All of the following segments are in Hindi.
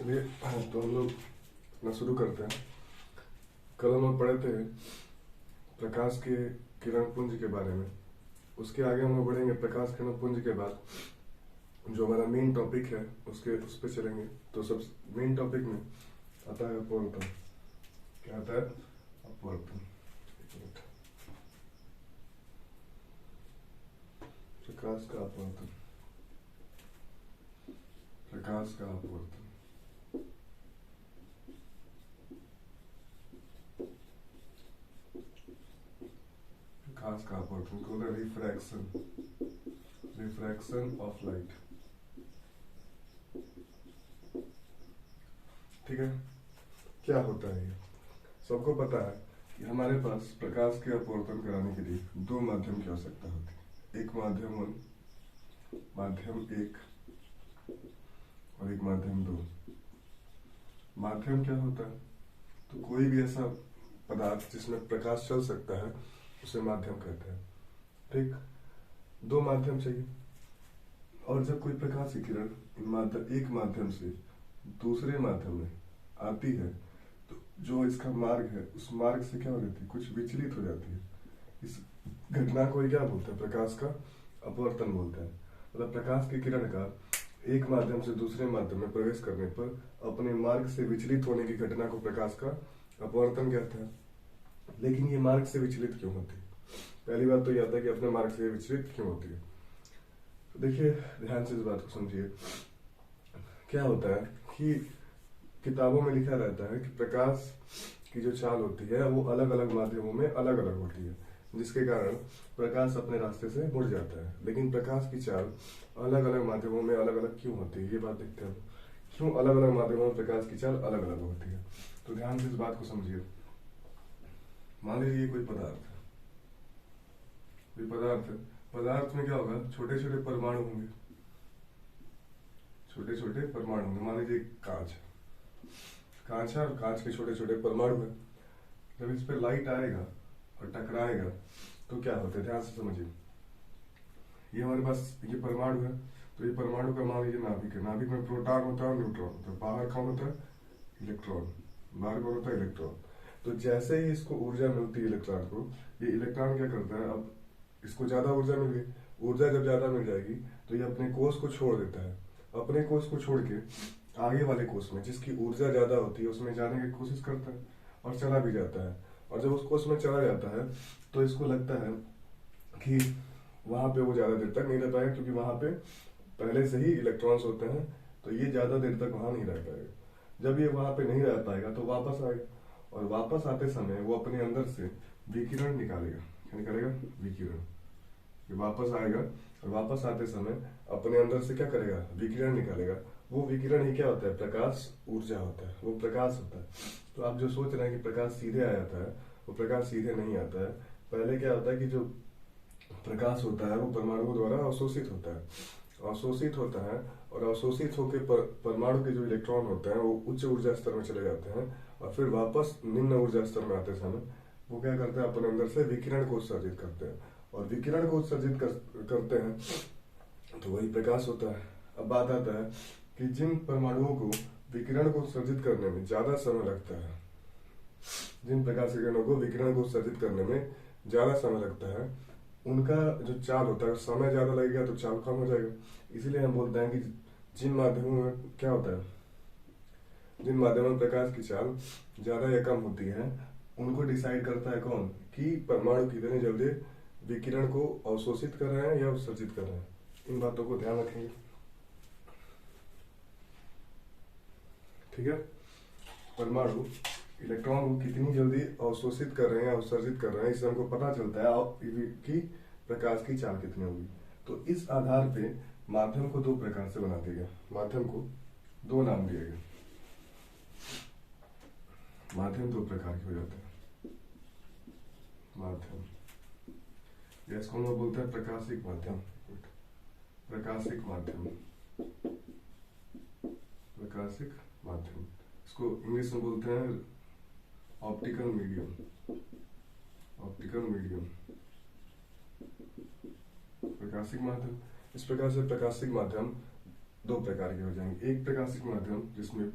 चलिए, तो हम लोग अपना शुरू करते हैं। कल हम लोग पढ़े थे प्रकाश के किरण पुंज के बारे में। उसके आगे हम लोग बढ़ेंगे प्रकाश किरण पुंज के बाद जो हमारा मेन टॉपिक है उस पर चलेंगे। तो सब मेन टॉपिक में आता है अपवर्तन। क्या आता है? अपवर्तन। एक मिनट। प्रकाश का अपवर्तन, प्रकाश का अपवर्तन। प्रकाश का अपवर्तन को रिफ्रैक्शन, रिफ्रैक्शन ऑफ लाइट। ठीक है, क्या होता है ये सबको पता है कि हमारे पास प्रकाश के अपवर्तन कराने के लिए दो माध्यम की आवश्यकता होती है। एक माध्यम 1, माध्यम 1 और एक माध्यम 2। माध्यम क्या होता है? तो कोई भी ऐसा पदार्थ जिसमें प्रकाश चल सकता है उसे माध्यम कहते हैं। ठीक, दो माध्यम चाहिए। और जब कोई प्रकाश की किरण एक माध्यम से दूसरे माध्यम में आती है तो जो इसका मार्ग है उस मार्ग से क्या हो जाती है? कुछ विचलित हो जाती है। इस घटना को क्या बोलते हैं? प्रकाश का अपवर्तन बोलते हैं। मतलब प्रकाश की किरण का एक माध्यम से दूसरे माध्यम में प्रवेश करने पर अपने मार्ग से विचलित होने की घटना को प्रकाश का अपवर्तन कहते हैं। लेकिन ये मार्ग से विचलित क्यों होती है? पहली बात तो यह आता है कि अपने मार्ग से विचलित क्यों होती है। तो देखिए, ध्यान से इस बात को समझिए। क्या होता है कि किताबों में लिखा रहता है कि प्रकाश की जो चाल होती है वो अलग अलग माध्यमों में अलग अलग होती है, जिसके कारण प्रकाश अपने रास्ते से मुड़ जाता है। लेकिन प्रकाश की चाल अलग अलग माध्यमों में अलग अलग क्यों होती है, ये बात देखते हैं। क्यों अलग अलग माध्यमों में प्रकाश की चाल अलग अलग होती है? तो ध्यान से इस बात को समझिए। मान लीजिए कोई पदार्थ है, कोई पदार्थ है। पदार्थ में क्या होगा? छोटे छोटे परमाणु होंगे, छोटे छोटे परमाणु होंगे। मान लीजिए कांच है, कांच है और कांच के छोटे छोटे परमाणु है। जब इस पे लाइट आएगा और टकराएगा तो क्या होता है? ध्यान से समझिए। ये हमारे पास ये परमाणु है, तो ये परमाणु का मान लीजिए नाभिक है। नाभिक में प्रोटॉन होता है और न्यूट्रॉन होता है। बाहर कौन होता है? इलेक्ट्रॉन। बाहर कौन होता है? इलेक्ट्रॉन। तो जैसे ही इसको ऊर्जा मिलती है इलेक्ट्रॉन को, ये इलेक्ट्रॉन क्या करता है? अब इसको ज्यादा ऊर्जा मिल गई। ऊर्जा जब ज्यादा मिल जाएगी तो ये अपने कोष को छोड़ देता है। अपने कोष को छोड़ के आगे वाले कोष में जिसकी ऊर्जा ज्यादा होती है उसमें जाने की कोशिश करता है और चला भी जाता है। और जब उस कोष में चला जाता है तो इसको लगता है कि वहां पे वो ज्यादा देर तक नहीं रह पाएगा, क्योंकि वहां पे पहले से ही इलेक्ट्रॉन्स होते हैं, तो ये ज्यादा देर तक वहां नहीं रह पाएगा। जब ये वहां पे नहीं रह पाएगा तो वापस आएगा, और वापस आते समय वो अपने अंदर से विकिरण निकालेगा। क्या निकालेगा? विकिरण। ये वापस आएगा और वापस आते समय अपने अंदर से क्या करेगा? विकिरण निकालेगा। वो विकिरण ही क्या होता है? प्रकाश ऊर्जा होता है, वो प्रकाश होता है। तो आप जो सोच रहे हैं कि प्रकाश सीधे आ जाता है, वो प्रकाश सीधे नहीं आता है। पहले क्या होता है कि जो प्रकाश होता है वो परमाणुओं द्वारा अवशोषित होता है, अवशोषित होता है। और अवशोषित होकर परमाणु के जो इलेक्ट्रॉन होते हैं वो उच्च ऊर्जा स्तर में चले जाते हैं, और फिर वापस निम्न ऊर्जा स्तर में आते समय वो क्या करते हैं? अपने अंदर से विकिरण को उत्सर्जित करते हैं, और विकिरण को उत्सर्जित करते हैं तो वही प्रकाश होता है। अब बात आता है कि जिन परमाणुओं को विकिरण को उत्सर्जित करने में ज्यादा समय लगता है, जिन प्रकाश किरणों को विकिरण को उत्सर्जित करने में ज्यादा समय लगता है, उनका जो चाल होता है, समय ज्यादा लगेगा तो चाल कम हो जाएगा। इसीलिए हम बोलते हैं कि जिन माध्यमों में क्या होता है, जिन माध्यमों में प्रकाश की चाल ज्यादा या कम होती है, उनको डिसाइड करता है कौन? कि परमाणु कितनी जल्दी विकिरण को अवशोषित कर रहे हैं या उत्सर्जित कर रहे हैं। इन बातों को ध्यान रखेंगे, ठीक है। परमाणु इलेक्ट्रॉन को कितनी जल्दी अवशोषित कर रहे हैं या उत्सर्जित कर रहे हैं, इससे हमको पता चलता है कि प्रकाश की चाल कितनी होगी। तो इस आधार पे माध्यम को दो प्रकार से बना दिया गया। माध्यम को दो नाम दिए गए। माध्यम दो प्रकार के हो जाते हैं। माध्यम, इसको हम लोग बोलते हैं प्रकाशिक माध्यम। प्रकाशिक माध्यम, प्रकाशिक माध्यम, इसको इंग्लिश में बोलते हैं ऑप्टिकल मीडियम। ऑप्टिकल मीडियम, प्रकाशिक माध्यम। इस प्रकार से प्रकाशिक माध्यम दो प्रकार के हो जाएंगे। एक प्रकाशिक माध्यम जिसमें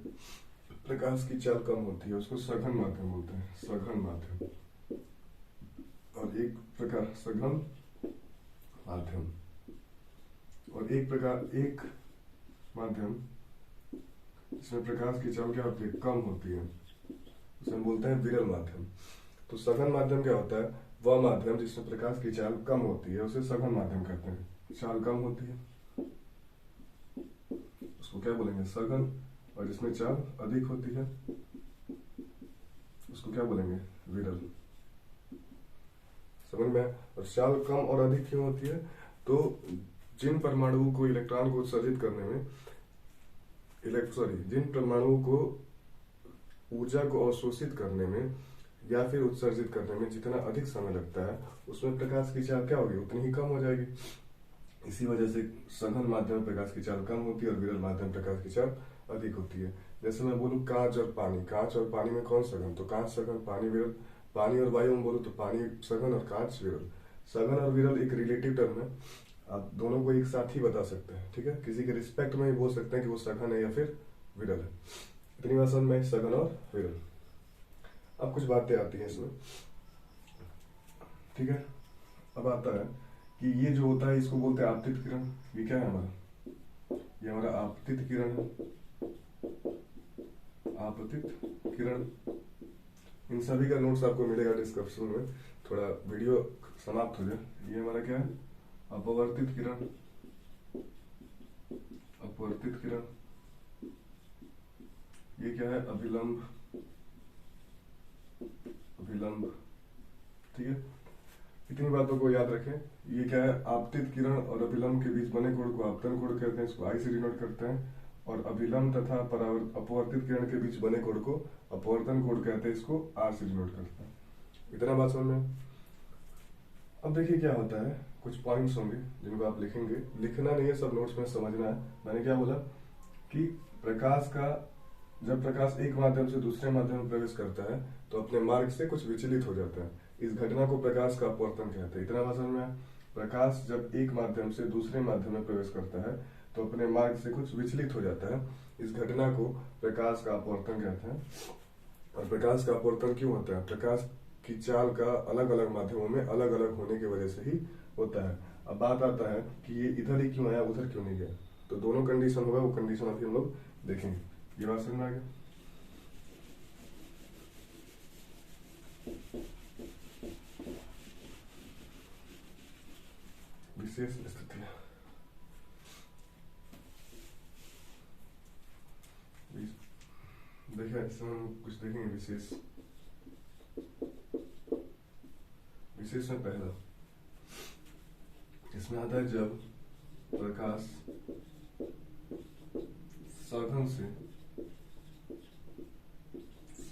प्रकाश की चाल कम होती है उसको सघन माध्यम बोलते हैं, सघन माध्यम। और एक प्रकार सघन माध्यम, और एक माध्यम जिसमें प्रकाश की चाल क्या होती है, कम होती है, उसे हम बोलते हैं विरल माध्यम। तो सघन माध्यम क्या होता है, वह माध्यम जिसमें प्रकाश की चाल कम होती है उसे सघन माध्यम कहते हैं। चाल कम होती है उसको क्या बोलेंगे, सघन। और जिसमें चाल अधिक होती है उसको क्या बोलेंगे, विरल। समझ में? और चाल कम और अधिक क्यों होती है, तो जिन परमाणुओं को इलेक्ट्रॉन को उत्सर्जित करने में जिन परमाणुओं को ऊर्जा को अवशोषित करने में या फिर उत्सर्जित करने में जितना अधिक समय लगता है उसमें प्रकाश की चाल क्या होगी, उतनी ही कम हो जाएगी। इसी वजह से सघन माध्यम में प्रकाश की चाल कम होती है और विरल माध्यम में प्रकाश की चाल अधिक होती है। जैसे मैं बोलूं कांच और पानी, कांच और पानी में कौन सघन, तो कांच सघन, पानी विरल। पानी और वायु में बोलूं तो पानी सघन और कांच विरल। सघन और विरल एक रिलेटिव टर्म है, आप दोनों को एक साथ ही बता सकते हैं, ठीक है। किसी के रिस्पेक्ट में ही बोल सकते हैं कि वो सघन है या फिर विरल है। इतनी बात समझ में, सघन और विरल। अब कुछ बातें आती हैं इसमें, ठीक है। अब आता है कि ये जो होता है इसको बोलते हैं आपतित किरण। ये क्या है हमारा, ये हमारा आपतित किरण है, आपतित किरण। इन सभी का नोट्स आपको मिलेगा डिस्क्रिप्शन में, थोड़ा वीडियो समाप्त हो जाए। ये हमारा क्या है, अपवर्तित किरण, अपवर्तित किरण। ये क्या है, अभिलंब, अभिलंब, ठीक है। इतनी बातों को याद रखें। ये क्या है, आपतित किरण और अभिलंब के बीच बने कोण को आपतन कोण कहते हैं, इसको आई से डिनोट करते हैं। और अभिलंब तथा अपवर्तित किरण के बीच बने कोण को अपवर्तन कोण कहते हैं, इसको आर से डिनोट करते हैं। इतना बात समझ में। अब देखिए क्या होता है, कुछ पॉइंट्स होंगे जिनको आप लिखेंगे, लिखना नहीं है, सब नोट्स में समझना है। मैंने क्या बोला कि प्रकाश का, जब प्रकाश एक माध्यम से दूसरे माध्यम में प्रवेश करता है तो अपने मार्ग से कुछ विचलित हो जाता है। इस घटना को प्रकाश का अपवर्तन कहते हैं। इतना बात समझ में आया? प्रकाश जब एक माध्यम से दूसरे माध्यम में प्रवेश करता है तो अपने मार्ग से कुछ विचलित हो जाता है। इस घटना को प्रकाश का अपवर्तन कहते हैं। और प्रकाश का अपवर्तन क्यों होता है, प्रकाश की चाल का अलग अलग माध्यमों में अलग अलग होने की वजह से ही होता है। अब बात आता है कि ये इधर ही क्यों आया, उधर क्यों नहीं गया। तो दोनों कंडीशन होगा, वो कंडीशन अभी हम लोग देखेंगे। ये बात समझ में आ गया? विशेष स्थितियां, देखिए इसमें हम कुछ देखेंगे। विशेष में पहला इसमें आता है जब प्रकाश सघन से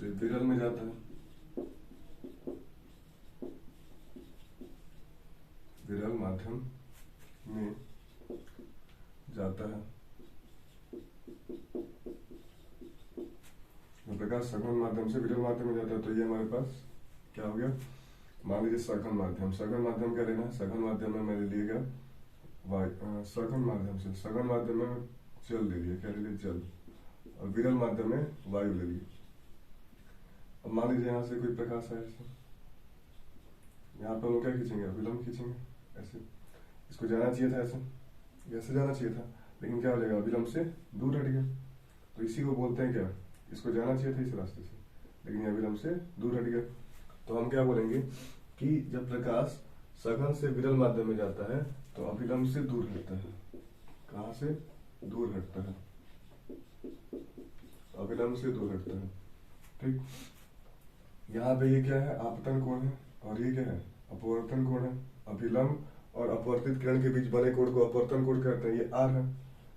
विरल में जाता है, विरल माध्यम में जाता है। प्रकाश सघन माध्यम से विरल माध्यम में जाता है तो ये हमारे पास क्या हो गया, मान लीजिए सघन माध्यम। सघन माध्यम क्या लेना है, सघन माध्यम में मैंने लिएगा सघन माध्यम से, सघन माध्यम में जल ले लिया, क्या ले लिया, जल। और विरल माध्यम में वायु ले लिया। अब मान लीजिए यहाँ से कोई प्रकाश है ऐसे, यहाँ पर हम क्या खींचेंगे, अभिलंब खींचेंगे ऐसे। इसको जाना चाहिए था ऐसे, ऐसे जाना चाहिए था, लेकिन क्या हो जाएगा, अभिलंब से दूर हट गया। तो इसी को बोलते हैं क्या, इसको जाना चाहिए था इस रास्ते से, लेकिन ये अभिलंब से दूर हट गया। तो हम क्या बोलेंगे कि जब प्रकाश सघन से विरल माध्यम में जाता है तो अभिलंब से दूर हटता है। कहाँ से दूर हटता है, अभिलंब से दूर हटता है, ठीक। यहाँ पे ये क्या है, आपतन कोण है, और ये क्या है, अपवर्तन कोण है। अभिलंब और अपवर्तित किरण के बीच बने कोण को अपवर्तन कोण कहते हैं, ये आर है।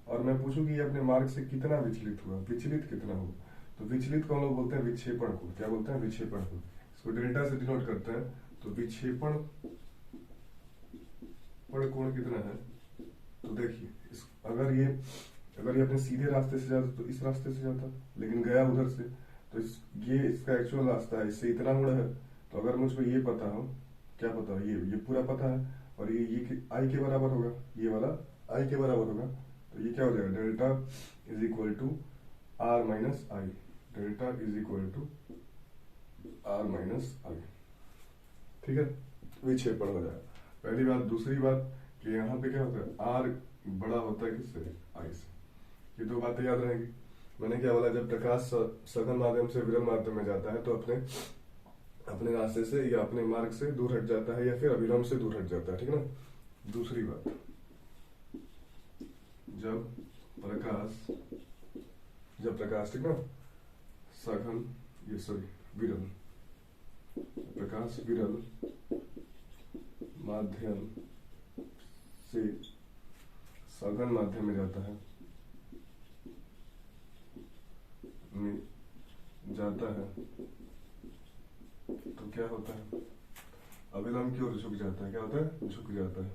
और मैं पूछूं कि ये अपने मार्ग से कितना विचलित हुआ, विचलित कितना हुआ, तो विचलित को हम लोग बोलते हैं विक्षेपण को। क्या बोलते हैं, विक्षेपण को। इसको डेल्टा से डिनोट करते हैं। तो विक्षेपण कोण कितना है, तो देखिए अगर ये अपने सीधे रास्ते से जाता तो इस रास्ते से जाता, लेकिन गया उधर से, तो ये इसका एक्चुअल रास्ता है, इससे इतना मुड़ा है। तो अगर मुझको ये पता हो, क्या पता हो, ये पूरा पता है, और ये आई के बराबर होगा, ये वाला आई के बराबर होगा, तो तो ये क्या हो जाएगा, delta is equal to R minus I, delta is equal to R minus I, ठीक है, विक्षेपण हो जाएगा। पहली बात। दूसरी बात कि यहाँ पे क्या होता है, आर बड़ा होता है किससे, आई से। ये दो बातें याद रहेंगी। मैंने क्या बोला, जब प्रकाश सघन माध्यम से विरल माध्यम में जाता है तो अपने रास्ते से या अपने मार्ग से दूर हट जाता है या फिर अविलंब से दूर हट जाता है, ठीक है ना। दूसरी बात, जब प्रकाश ठीक ना सघन विरल, प्रकाश विरल माध्यम से सघन माध्यम में जाता है तो क्या होता है, अविलंब की ओर झुक जाता है। क्या होता है, झुक जाता है।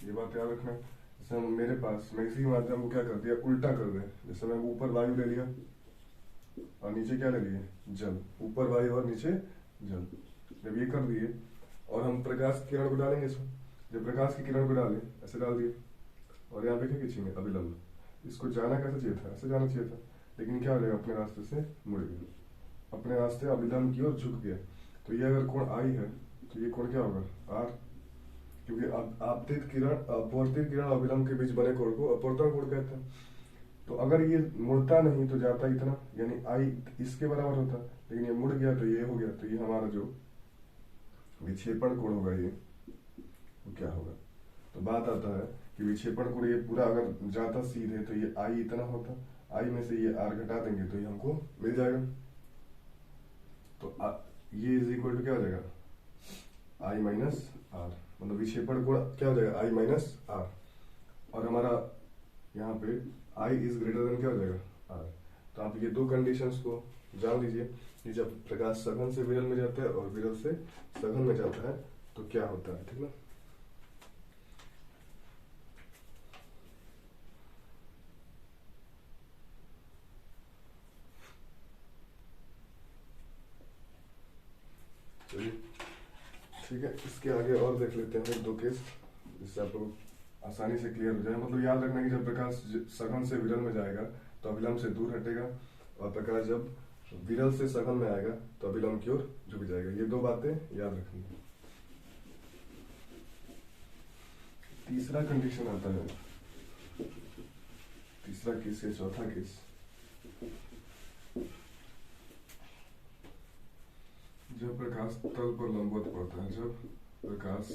ये बात याद रखना। जैसे मेरे पास मैं इसी माध्यम को क्या कर दिया, उल्टा कर दे। जैसे मैं ऊपर वायु ले लिया और नीचे क्या ले लिए, जल। ऊपर वायु और नीचे जल। जब ये कर दिए और हम प्रकाश की किरण को डालेंगे इसमें, जब प्रकाश की किरण को डाले ऐसे डाल दिए और यहाँ पे क्या खींचेंगे, अविलंब। इसको जाना कैसे चाहिए था, ऐसे जाना चाहिए था, लेकिन क्या हो जाएगा, अपने रास्ते से मुड़ गया, अपने रास्ते अविलंब की ओर झुक गया। तो ये अगर कोण आई है तो ये कोण क्या होगा, आर, क्योंकि आपतित किरण अपवर्तित किरण अविलंब के बीच बने कोण को अपवर्तन कोण कहते हैं। तो अगर ये मुड़ता नहीं तो जाता इतना, यानी आई इसके बराबर होता, लेकिन ये मुड़ गया तो ये हो गया। तो ये हमारा जो विक्षेपण कोण होगा ये वो क्या होगा। तो बात आता है कि विक्षेपण कोण ये पूरा अगर जाता सीधे तो ये आई इतना होता, आई में से ये आर घटा देंगे तो ये हमको मिल जाएगा। तो ये इज इक्वल टू क्या हो जाएगा, आई माइनस आर, मतलब विक्षेपण कोण क्या हो जाएगा, आई माइनस आर। और हमारा यहाँ पे आई इज ग्रेटर देन क्या हो जाएगा, आर। तो आप ये दो कंडीशंस को जान लीजिए कि जब प्रकाश सघन से विरल में जाता है और विरल से सघन में जाता है तो क्या होता है, ठीक ना। चलिए ठीक है, इसके आगे और देख लेते हैं दो केस, जिससे आप लोग आसानी से क्लियर हो जाए। मतलब याद रखना कि जब प्रकाश सघन से विरल में जाएगा तो अविलंब से दूर हटेगा, और प्रकाश जब विरल से सघन में आएगा तो अविलंब की ओर झुक जाएगा। ये दो बातें याद रखनी है। तीसरा कंडीशन आता है, तीसरा केस है चौथा केस। जब प्रकाश तल पर लंबवत पड़ता है, जब प्रकाश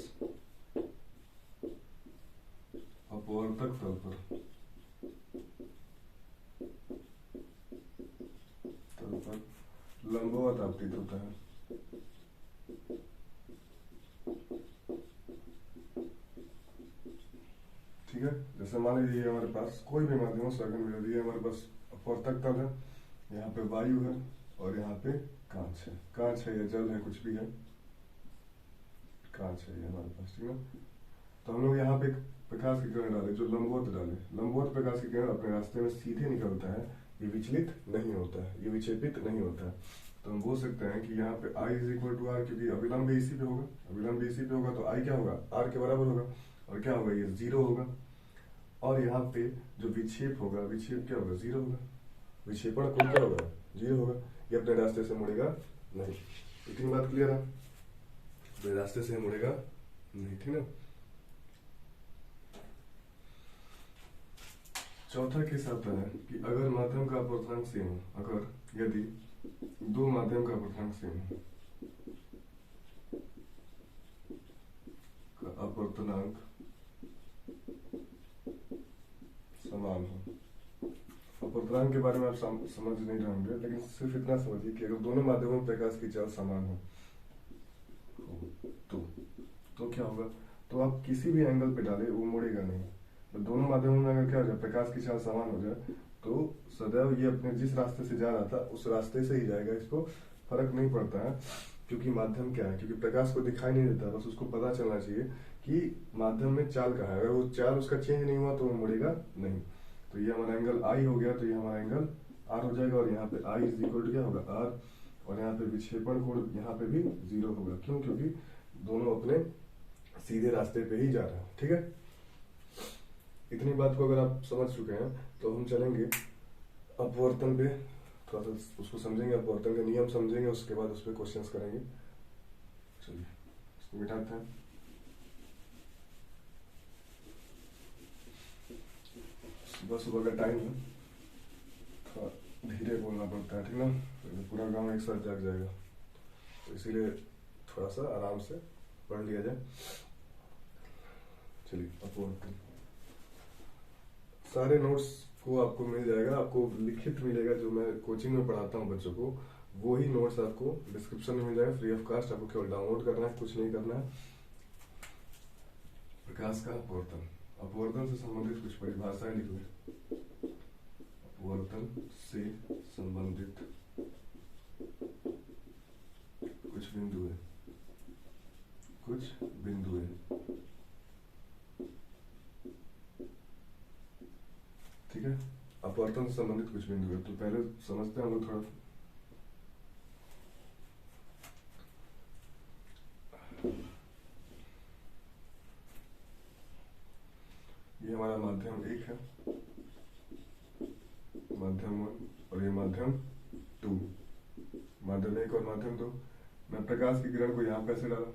अपवर्तक तल पर लंबवत आपतित होता है, ठीक है। जैसे मान लीजिए हमारे पास कोई भी माध्यम हो, सघन विरोधी है, हमारे पास अपवर्तक तल है, यहाँ पे वायु है और यहाँ पे कांच है। कांच है या जल है, कुछ भी है, कांच है ये हमारे पास, ठीक है। तो हम लोग यहाँ पे प्रकाश की किरण डाले, जो लंबवत डाले। लंबवत प्रकाश की किरण अपने रास्ते में सीधे निकलता है, ये विचलित नहीं होता है, ये विक्षेपित नहीं होता है। तो हम बोल सकते हैं कि यहाँ पे I is equal to are, क्योंकि अविलंब भी इसी पे होगा, अविलंब भी इसी पे होगा, तो आई क्या होगा, आर के बराबर होगा, और क्या होगा, ये जीरो होगा। और यहाँ पे जो विक्षेप होगा, विक्षेप क्या होगा, जीरो होगा। विक्षेपण कोण क्या होगा, जीरो होगा। ये अपने रास्ते से मुड़ेगा नहीं। इतनी बात क्लियर है, अपने रास्ते से मुड़ेगा नहीं, ठीक है। चौथा केस आता है कि अगर माध्यम का अपवर्तनांक सेम हो, अगर यदि दो माध्यम का अपवर्तनांक सेम हो, अपवर्तनांक समान हो। अपवर्तनांक के बारे में आप समझ नहीं रहे होंगे, लेकिन सिर्फ इतना समझिए कि अगर दोनों माध्यमों में प्रकाश की चाल समान हो तो क्या होगा, तो आप किसी भी एंगल पे डाले वो मुड़ेगा नहीं। तो दोनों माध्यमों में अगर क्या हो जाए, प्रकाश की चाल समान हो जाए तो सदैव ये अपने जिस रास्ते से जा रहा था उस रास्ते से ही जाएगा, इसको फर्क नहीं पड़ता है। क्योंकि माध्यम क्या है, क्योंकि प्रकाश को दिखाई नहीं देता, बस उसको पता चलना चाहिए कि माध्यम में चाल कहाँ है। अगर वो चाल उसका चेंज नहीं हुआ तो वो मुड़ेगा नहीं। तो ये हमारा एंगल आई हो गया, तो ये हमारा एंगल आर हो जाएगा, और यहाँ पे आई इज इक्वल टू क्या होगा, आर। और यहाँ पे विक्षेपण कोण यहाँ पे भी जीरो होगा। क्यों, क्योंकि दोनों अपने सीधे रास्ते पे ही जा रहे हैं, ठीक है। इतनी बात को अगर आप समझ चुके हैं तो हम चलेंगे अपवर्तन पे, थोड़ा सा उसको समझेंगे, अपवर्तन के नियम समझेंगे, उसके बाद उस पर क्वेश्चंस करेंगे। चलिए इसको मिटाते हैं। सुबह सुबह का टाइम है, थोड़ा धीरे बोलना पड़ता है, ठीक ना, तो पूरा गांव एक साथ जाग जाएगा, तो इसीलिए थोड़ा सा आराम से पढ़ लिया जाए। चलिए अपवर्तन, सारे नोट्स को आपको मिल जाएगा, आपको लिखित मिलेगा, जो मैं कोचिंग में पढ़ाता हूँ बच्चों को, वो ही नोट्स आपको डिस्क्रिप्शन में मिल जाएगा फ्री ऑफ कास्ट। आपको केवल डाउनलोड करना है, कुछ नहीं करना है। प्रकाश का अपवर्तन, अपवर्तन से संबंधित कुछ परिभाषाएं लिख लें। अपवर्तन से संबंधित कुछ बिंदुएं, ठीक है। अपवर्तन से संबंधित कुछ बिंदु है, तो पहले समझते हैं हम लोग थोड़ा। ये हमारा माध्यम 1 है, माध्यम 1 और ये माध्यम 2, माध्यम 1 और माध्यम 2। मैं प्रकाश की किरण को यहाँ पे ऐसे डाला,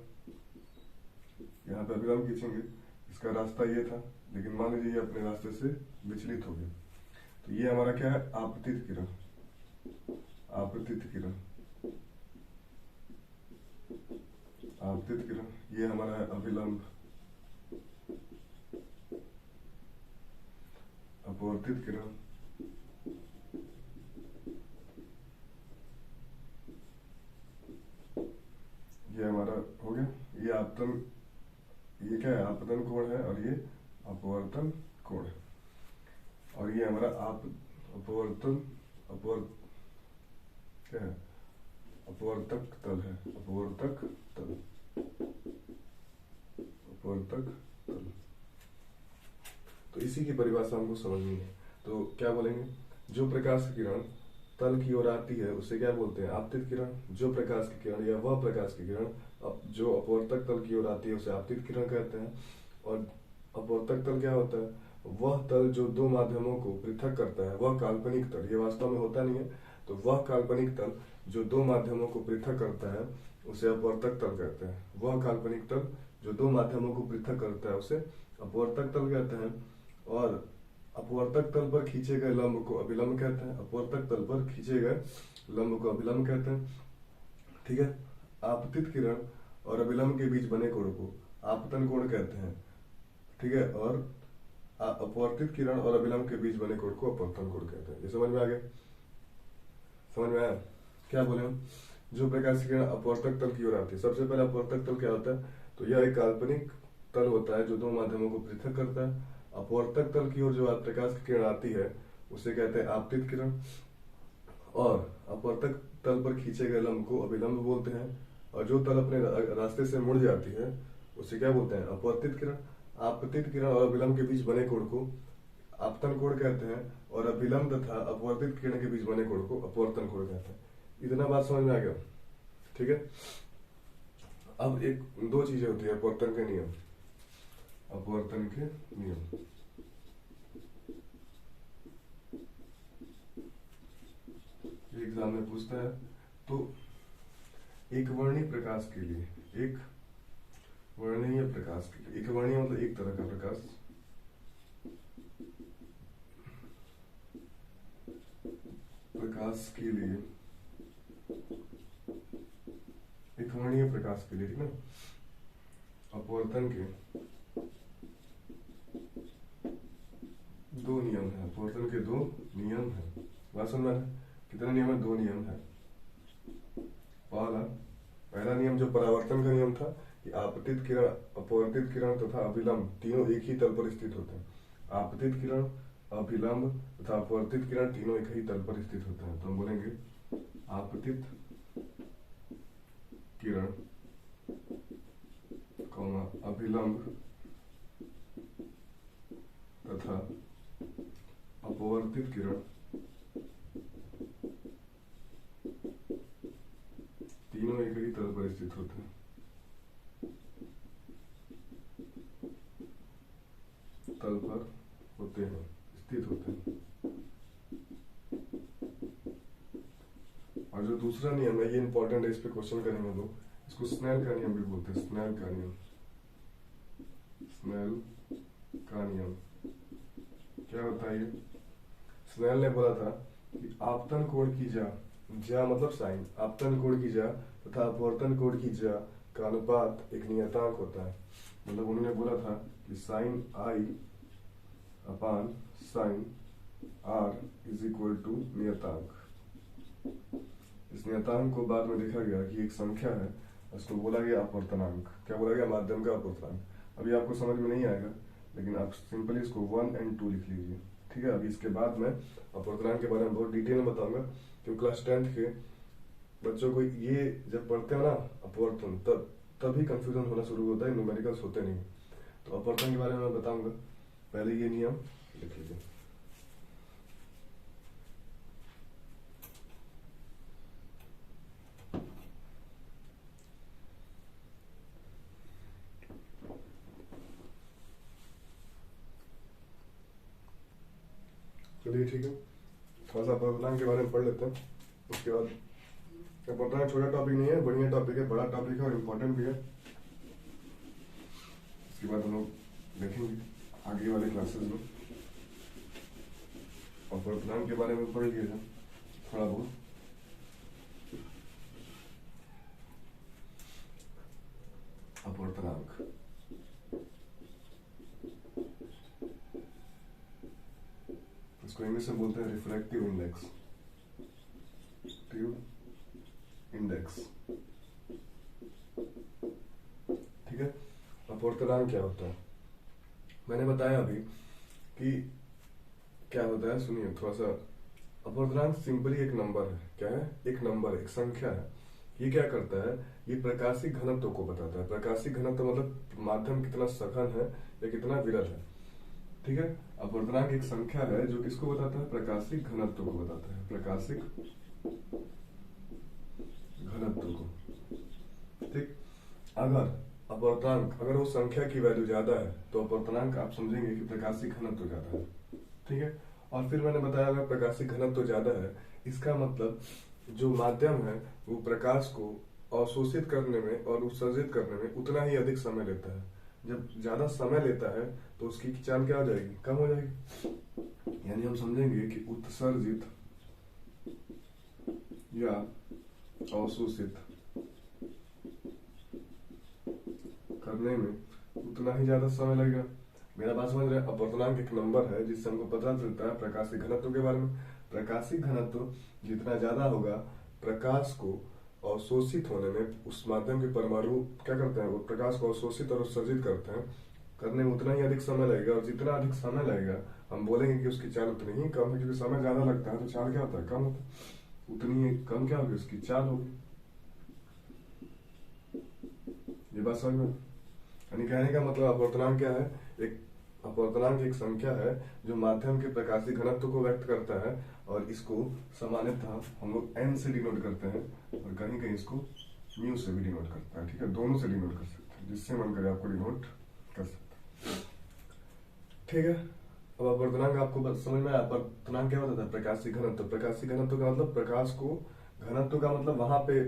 यहाँ पे अभिलंब खींचेंगे, इसका रास्ता ये था, लेकिन मान लीजिए ये अपने रास्ते से विचलित हो गया, तो ये हमारा क्या है, आपतित किरण, आपतित किरण, आपतित किरण। ये हमारा है अभिलंब, अपवर्तित किरण, ये हमारा हो गया। ये आपतन, ये क्या है, आपतन कोण है, और ये अपवर्तन कोण है, और ये हमारा अपवर्तन, क्या है, अपवर्तक तल है, अपवर्तक तल, अपवर्तक तल। तो इसी की परिभाषा हमको समझनी है। तो क्या बोलेंगे, जो प्रकाश की किरण तल की ओर आती है उसे क्या बोलते हैं, आपतित किरण। जो प्रकाश की किरण या वह प्रकाश की किरण जो अपवर्तक तल की ओर आती है उसे आपतित किरण कहते हैं। और अपवर्तक तल क्या होता है, वह तल जो दो माध्यमों को पृथक करता है, वह काल्पनिक तल, ये वास्तव में होता नहीं है, तो वह काल्पनिक तल जो दो माध्यमों को पृथक करता है उसे अपवर्तक तल कहते हैं। वह काल्पनिक तल जो दो माध्यमों को पृथक करता है उसे अपवर्तक तल कहते हैं। और अपवर्तक तल पर खींचे गए लंब को अभिलंब कहते हैं, अपवर्तक तल पर खींचे गए लंब को अभिलंब कहते हैं, ठीक है। आपतित किरण और अभिलंब के बीच बने कोण को आपतन कोण कहते हैं, ठीक है। और अपवर्तित किरण और अभिलंब के बीच बने कोण को अपवर्तन कोण कहते हैं। ये समझ में आ गया, समझ में आया। क्या बोले हम, जो प्रकाश की किरण अपवर्तक तल की ओर आती है, सबसे पहले अपवर्तक तल क्या होता है, तो यह एक काल्पनिक तल होता है जो दो माध्यमों को पृथक करता है। अपवर्तक तल की ओर जो प्रकाश की किरण आती है उसे कहते हैं आपतित किरण, और अपवर्तक तल पर खींचे गए लंब को अभिलंब बोलते हैं। और जो तल अपने रास्ते से मुड़ जाती है उसे क्या बोलते हैं, अपवर्तित किरण। आपतित किरण और अभिलंब के बीच बने कोण को आपतन कोण कहते हैं, और अभिलंब तथा अपवर्तित किरण के बीच बने कोण को अपवर्तन कोण कहते हैं। इतना बात समझ में आ गया, ठीक है। अब एक दो चीजें होती है अपवर्तन के नियम, अपवर्तन के नियम। एग्जाम में पूछता है, तो एक वर्णीय प्रकाश के लिए, एक वर्णीय प्रकाश के लिए, एक वर्णीय मतलब एक तरह का प्रकाश, प्रकाश के लिए, एक वर्णीय प्रकाश के लिए, ठीक ना, अपवर्तन के दो नियम है, अपवर्तन के दो नियम है। बात समझ में, कितने नियम है, दो नियम है। पहला नियम जो परावर्तन का नियम था कि आपतित किरण, अपवर्तित किरण तथा अभिलंब तीनों एक ही तल पर स्थित होते हैं। आपतित किरण, अभिलंब तथा अपवर्तित किरण तीनों एक ही तल पर स्थित होते हैं। तो हम बोलेंगे आपतित किरण, अभिलंब तथा अपवर्तित किरण तीनों एक ही तल पर स्थित होते हैं, तल पर होते हैं, स्थित होते हैं। और जो दूसरा नियम है ये इंपॉर्टेंट है, इस पे क्वेश्चन करेंगे लोग, इसको स्नेल का नियम भी बोलते हैं। स्नेल का नियम, स्नेल का नियम क्या होता है? ये स्नेल ने बोला था कि आपतन कोण की जा मतलब साइन, आपतन कोण की जा तथा अपवर्तन कोण की जा का अनुपात एक नियतांक होता है। मतलब उन्होंने बोला था कि sine i upon sine r is equal to नियतांक। इस नियतांक को बाद में देखा गया कि एक संख्या है, उसको बोला गया अपवर्तनांक। क्या बोला गया? माध्यम का अपवर्तनांक। अभी आपको समझ में नहीं आएगा, लेकिन आप सिंपली इसको 1 और 2 लिख लीजिए, ठीक है। अभी इसके बाद मैं अपवर्तनांक के बारे में बहुत डिटेल में बताऊंगा, क्योंकि क्लास 10th के बच्चों को ये जब पढ़ते हैं ना अपवर्तन, तभी कंफ्यूजन होना शुरू होता है, न्यूमेरिकल्स होते नहीं। तो अपवर्तन के बारे में मैं बताऊंगा, पहले ये नियम लिख लीजिए। चलिए ठीक है, थोड़ा सा अपवर्तनांक के बारे में पढ़ लेते हैं। उसके बाद अपवर्तनांक छोटा टॉपिक नहीं है, बढ़िया टॉपिक है, बड़ा टॉपिक है और इम्पोर्टेंट भी है। इसके बाद हम लोग देखेंगे आगे वाले क्लासेस में अपवर्तनांक के बारे में पढ़ लिए थे थोड़ा बहुत। अपवर्तनांक इसको इंग्लिश में बोलते हैं रिफ्रैक्टिव इंडेक्स, इंडेक्स, ठीक है। अपवर्तनांक क्या होता है मैंने बताया अभी कि क्या होता है, सुनिए थोड़ा सा। अपवर्तनांक सिंपली एक नंबर है। क्या है? एक नंबर, एक संख्या है। ये क्या करता है? ये प्रकाशिक घनत्व को बताता है। प्रकाशिक घनत्व मतलब माध्यम कितना सघन है या कितना विरल है, ठीक है। अपवर्तनांक एक संख्या है जो किसको बताता है? प्रकाशिक घनत्व को बताता है, प्रकाशिक घनत्व को, ठीक। अगर अपवर्तनांक, अगर वो संख्या की वैल्यू ज्यादा है तो अपवर्तनांक आप समझेंगे कि प्रकाशिक घनत्व ज्यादा है, ठीक है। और फिर मैंने बताया अगर प्रकाशिक घनत्व ज्यादा है, इसका मतलब जो माध्यम है वो प्रकाश को अवशोषित करने में और उत्सर्जित करने में उतना ही अधिक समय लेता है। जब ज्यादा समय लेता है तो उसकी चाल क्या हो जाएगी? कम हो जाएगी। यानी हम समझेंगे कि उत्सर्जित या अवशोषित करने में उतना ही ज्यादा समय लगेगा। मेरा बात समझ रहे हैं? अपवर्तनांक एक नंबर है जिससे हमको पता चलता है प्रकाशिक घनत्व के बारे में। प्रकाशिक घनत्व जितना ज्यादा होगा, प्रकाश को अवशोषित होने में उस माध्यम के परमाणु क्या करते हैं? वो प्रकाश को अवशोषित और उत्सर्जित करते हैं, करने में उतना ही अधिक समय लगेगा। और जितना अधिक समय लगेगा हम बोलेंगे कि उसकी चाल उतनी ही कम है, क्योंकि समय ज्यादा लगता है तो चाल क्या होता है? कम होता है। उतनी ही कम क्या होगी? उसकी चाल होगी। ये बात समझ में? यानी कहने का मतलब अपवर्तनांक क्या है? एक अपवर्तनांक एक संख्या है जो माध्यम के प्रकाशिक घनत्व को व्यक्त करता है, और इसको सामान्यतः हम लोग n से डिनोट करते हैं और कहीं कहीं इसको म्यू से भी डिनोट करता है, ठीक है। दोनों से डिनोट कर सकते हैं, जिससे मन करे आपको डिनोट कर सकते हैं, ठीक है। अब अपवर्तनांक आपको बस समझ में आया? अपवर्तनांक क्या होता है? प्रकाशिक घनत्व। प्रकाशिक घनत्व का मतलब प्रकाश को, घनत्व का मतलब वहां पे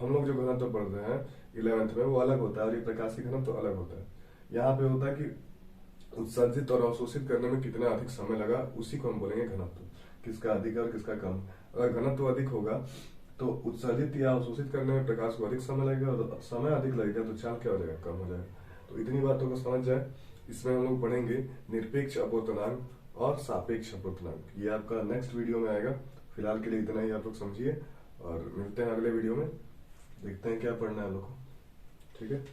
हम लोग जो घनत्व पढ़ते हैं 11th में वो अलग होता है और ये प्रकाशिक घनत्व अलग होता है। यहाँ पे होता है कि उत्सर्जित और अवशोषित करने में कितना अधिक समय लगा, उसी को हम बोलेंगे घनत्व। किसका अधिक और किसका कम। अगर घनत्व अधिक होगा तो उत्सर्जित या अवशोषित करने में प्रकाश को अधिक समय लगेगा, और समय अधिक लगेगा तो चाल क्या हो जाएगा? कम हो जाएगा। तो इतनी बातों को समझ जाए। इसमें हम लोग पढ़ेंगे निरपेक्ष अपवर्तनांक और सापेक्ष अपवर्तनांक। ये आपका नेक्स्ट वीडियो में आएगा। फिलहाल के लिए इतना ही आप लोग समझिए, और मिलते हैं अगले वीडियो में। देखते हैं क्या पढ़ना है हम लोग को, ठीक है।